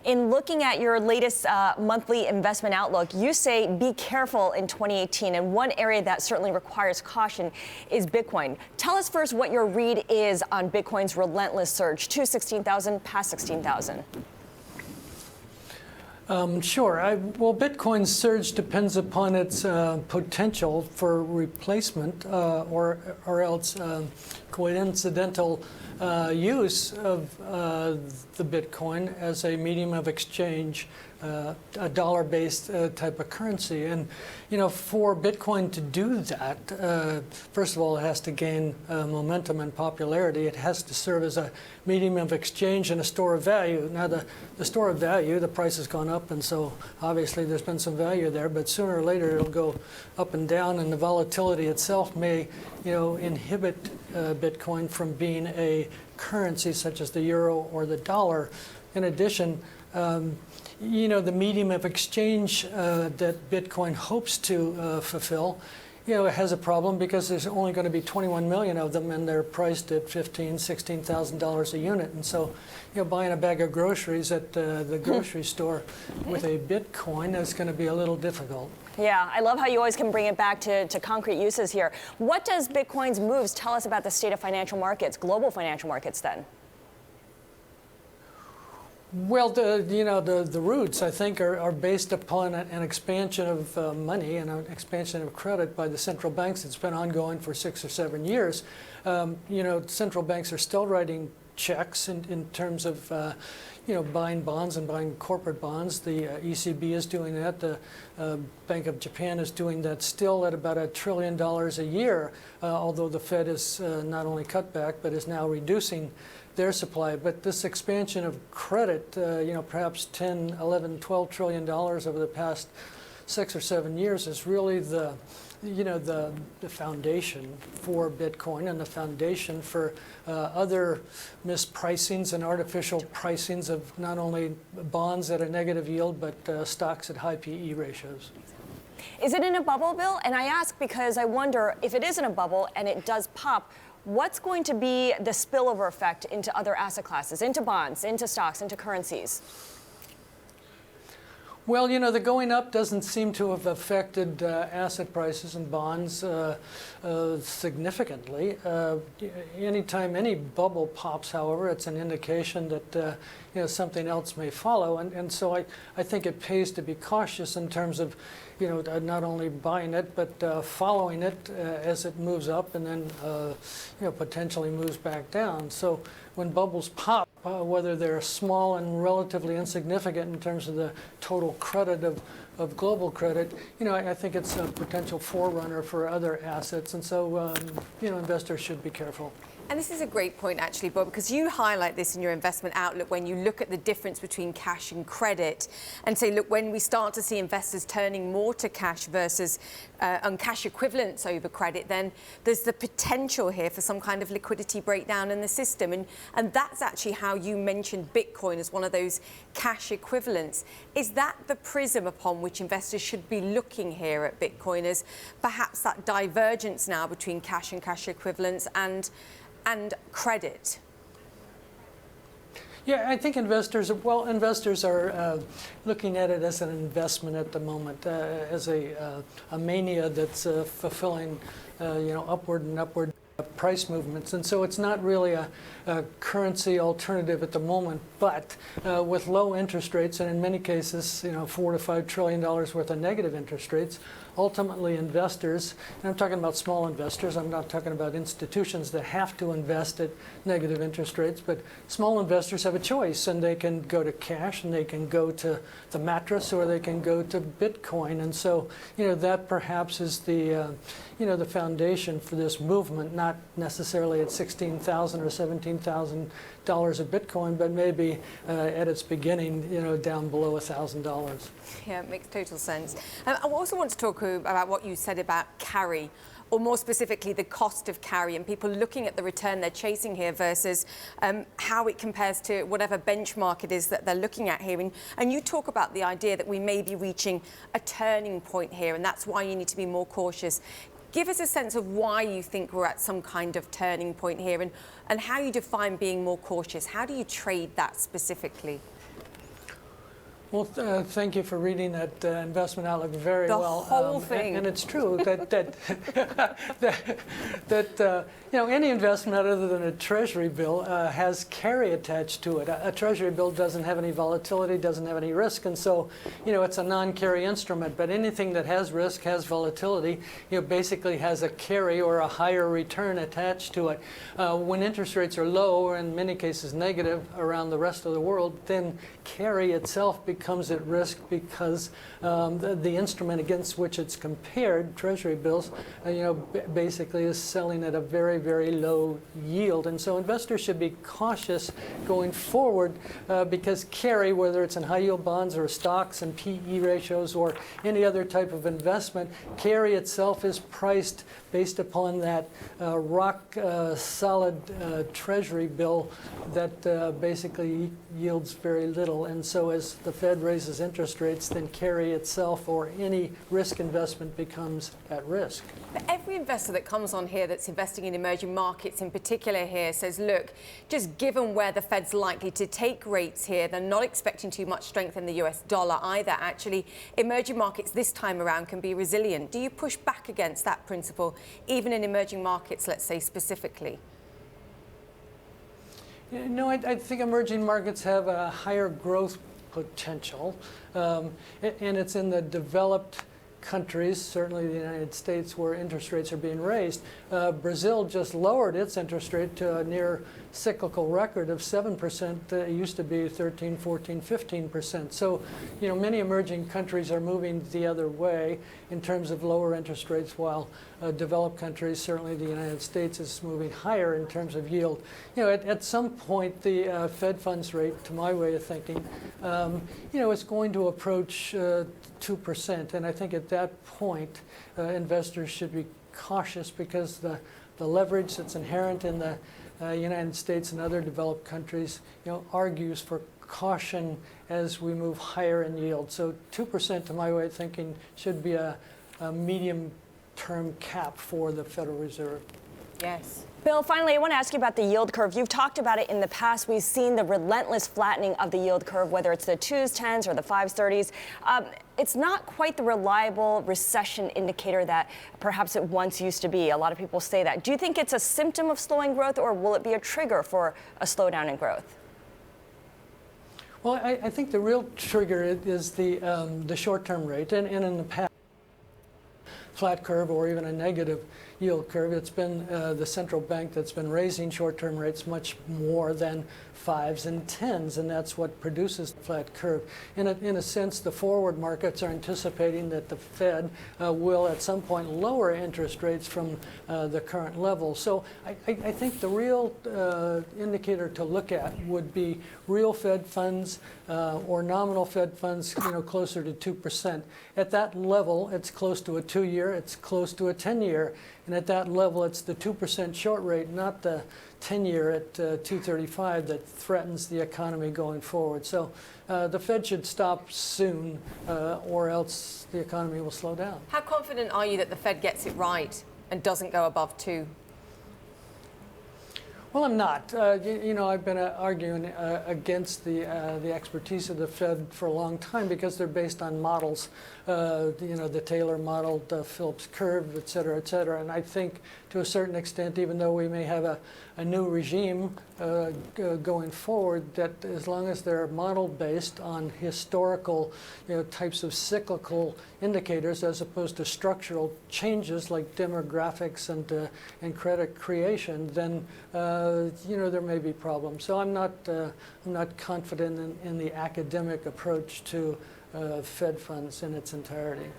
In looking at your latest monthly investment outlook, you say be careful in 2018. And one area that certainly requires caution is Bitcoin. Tell us first what your read is on Bitcoin's relentless surge to 16,000, past 16,000. Sure. Well, Bitcoin's surge depends upon its potential for replacement or else coincidental use of the Bitcoin as a medium of exchange, a dollar-based type of currency. And, you know, for Bitcoin to do that, first of all, it has to gain momentum and popularity. It has to serve as a medium of exchange and a store of value. Now, the store of value, the price has gone up, and so obviously there's been some value there, but sooner or later it'll go up and down, and the volatility itself may, you know, inhibit Bitcoin from being a currency such as the euro or the dollar. In addition, you know, the medium of exchange that Bitcoin hopes to fulfill, you know, it has a problem because there's only going to be 21 million of them, and they're priced at $15,000, $16,000 a unit. And so, you know, buying a bag of groceries at the grocery store with a Bitcoin is going to be a little difficult. Yeah, I love how you always can bring it back to concrete uses here. What does Bitcoin's moves tell us about the state of financial markets, global financial markets then? Well, the roots, I think, are based upon an expansion of money and an expansion of credit by the central banks. It's been ongoing for 6 or 7 years. You know, central banks are still writing checks in terms of, you know, buying bonds and buying corporate bonds. The ECB is doing that. The Bank of Japan is doing that still at about $1 trillion a year, although the Fed is not only cut back, but is now reducing their supply. But this expansion of credit, you know, perhaps 10, 11, 12 trillion dollars over the past 6 or 7 years is really the, you know, the foundation for Bitcoin and the foundation for other mispricings and artificial pricings of not only bonds at a negative yield, but stocks at high PE ratios. Is it in a bubble, Bill? And I ask because I wonder if it is in a bubble and it does pop, what's going to be the spillover effect into other asset classes, into bonds, into stocks, into currencies? Well, you know, the going up doesn't seem to have affected asset prices and bonds significantly. Anytime any bubble pops, however, it's an indication that you know, something else may follow. And so I think it pays to be cautious in terms of, you know, not only buying it, but following it as it moves up and then, you know, potentially moves back down. So when bubbles pop, whether they're small and relatively insignificant in terms of the total credit of global credit, you know, I think it's a potential forerunner for other assets. And so, you know, investors should be careful. And this is a great point, actually, Bob, because you highlight this in your investment outlook when you look at the difference between cash and credit and say, look, when we start to see investors turning more to cash versus on cash equivalents over credit, then there's the potential here for some kind of liquidity breakdown in the system. And that's actually how you mentioned Bitcoin as one of those cash equivalents. Is that the prism upon which investors should be looking here at Bitcoin as perhaps that divergence now between cash and cash equivalents and credit? Yeah, I think investors are looking at it as an investment at the moment, as a mania that's fulfilling, you know, upward and upward price movements. And so it's not really a currency alternative at the moment, but with low interest rates, and in many cases, you know, $4 to $5 trillion worth of negative interest rates, ultimately investors, and I'm talking about small investors, I'm not talking about institutions that have to invest at negative interest rates, but small investors have a choice, and they can go to cash, and they can go to the mattress, or they can go to Bitcoin. And so, you know, that perhaps is the, you know, the foundation for this movement, not necessarily at $16,000 or $17,000 of Bitcoin, but maybe at its beginning, you know, down below $1,000. Yeah, it makes total sense. I also want to talk about what you said about carry, or more specifically, the cost of carry, and people looking at the return they're chasing here versus how it compares to whatever benchmark it is that they're looking at here. And you talk about the idea that we may be reaching a turning point here, and that's why you need to be more cautious. Give us a sense of why you think we're at some kind of turning point here, and how you define being more cautious. How do you trade that specifically? Well, thank you for reading that investment outlook very The well. whole thing. And it's true that any investment other than a Treasury bill has carry attached to it. A Treasury bill doesn't have any volatility, doesn't have any risk, and so it's a non-carry instrument. But anything that has risk, has volatility, basically has a carry or a higher return attached to it. When interest rates are low, or in many cases negative around the rest of the world, then carry itself becomes at risk because the instrument against which it's compared, Treasury bills, basically is selling at a very, very low yield. And so investors should be cautious going forward because carry, whether it's in high yield bonds or stocks and PE ratios or any other type of investment, carry itself is priced based upon that rock solid Treasury bill that basically yields very little. And so as the Fed raises interest rates, then carry itself or any risk investment becomes at risk. But every investor that comes on here that's investing in emerging markets in particular here says, look, just given where the Fed's likely to take rates here, they're not expecting too much strength in the US dollar either. Actually, emerging markets this time around can be resilient. Do you push back against that principle, even in emerging markets, let's say specifically? No, I think emerging markets have a higher growth potential, and it's in the developed countries, certainly the United States, where interest rates are being raised. Brazil just lowered its interest rate to a near cyclical record of 7%. It used to be 13, 14, 15%. So, many emerging countries are moving the other way in terms of lower interest rates, while developed countries, certainly the United States, is moving higher in terms of yield. At some point, the Fed funds rate, to my way of thinking, is going to approach 2%. And I think at that point, investors should be cautious because the leverage that's inherent in the United States and other developed countries, argues for caution as we move higher in yield. So 2%, to my way of thinking, should be a medium-term cap for the Federal Reserve. Yes. Bill, finally, I want to ask you about the yield curve. You've talked about it in the past. We've seen the relentless flattening of the yield curve, whether it's the 2s, 10s, or the 5s, 30s. It's not quite the reliable recession indicator that perhaps it once used to be. A lot of people say that. Do you think it's a symptom of slowing growth, or will it be a trigger for a slowdown in growth? Well, I think the real trigger is the short-term rate, and in the past, flat curve or even a negative yield curve, it's been the central bank that's been raising short-term rates much more than 5s and 10s, and that's what produces the flat curve. In a sense, the forward markets are anticipating that the Fed will at some point lower interest rates from the current level. So I think the real indicator to look at would be real Fed funds or nominal Fed funds, closer to 2%. At that level, it's close to a 2-year, it's close to a 10-year. And at that level, it's the 2% short rate, not the 10-year at 235 that threatens the economy going forward. So the Fed should stop soon, or else the economy will slow down. How confident are you that the Fed gets it right and doesn't go above 2? Well, I'm not. I've been arguing against the expertise of the Fed for a long time because they're based on models, the Taylor model, the Phillips curve, et cetera, et cetera. And I think to a certain extent, even though we may have a new regime going forward, that as long as they're model based on historical types of cyclical indicators as opposed to structural changes like demographics and credit creation, then there may be problems. So I'm not confident in the academic approach to Fed funds in its entirety.